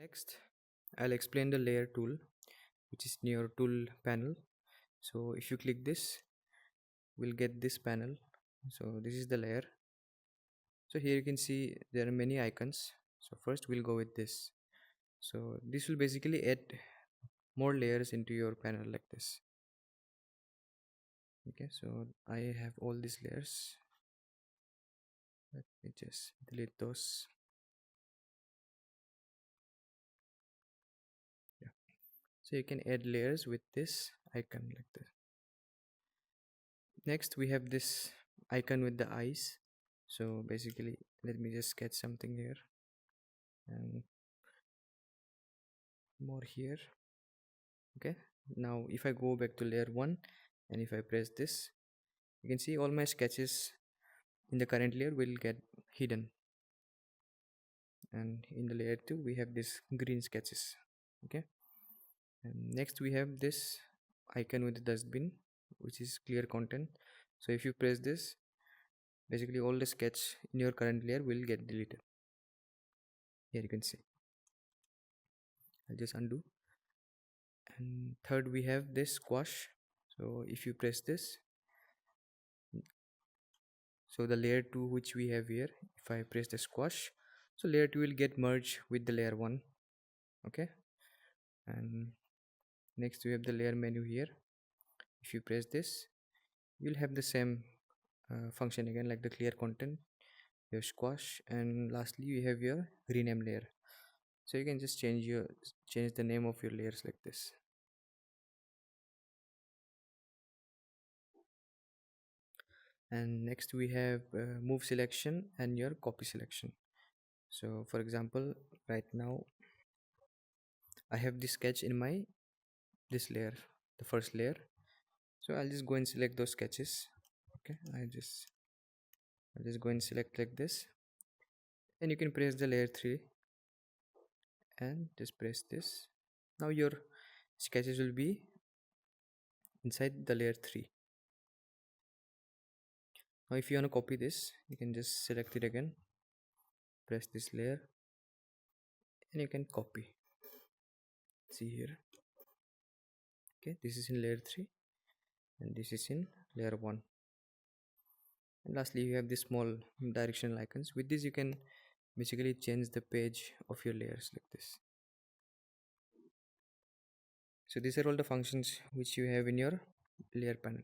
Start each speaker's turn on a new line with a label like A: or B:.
A: Next, I'll explain the layer tool, which is in your tool panel. So if you click this, we'll get this panel. So this is the layer. So here you can see there are many icons. So first we'll go with this. So this will basically add more layers into your panel like this. Okay, so I have all these layers. Let me just delete those. Yeah. So you can add layers with this icon like this. Next we have this icon with the eyes. So basically, let me just sketch something here and more here. Okay, now if I go back to layer 1 and if I press this, you can see all my sketches in the current layer will get hidden, and in the layer 2 we have this green sketches. Okay, and next we have this icon with the dustbin, which is clear content. So if you press this, basically all the sketch in your current layer will get deleted. Here you can see. I'll just undo. And third we have this squash. So if you press this, so the layer 2 which we have here, if I press the squash, so layer 2 will get merged with the layer 1. Okay, and next we have the layer menu here. If you press this, you'll have the same function again, like the clear content, your squash, and lastly you have your rename layer. So you can just change the name of your layers like this. And next we have move selection and your copy selection. So for example, right now I have this sketch in my this layer, the first layer. So I'll just go and select those sketches. Okay, I'll just go and select like this, and you can press the layer 3 and just press this. Now your sketches will be inside the layer 3. Now if you want to copy this, you can just select it again, press this layer, and you can copy. See here. Okay, this is in layer 3 and this is in layer 1. And lastly you have this small directional icons. With this you can basically change the page of your layers like this. So these are all the functions which you have in your layer panel.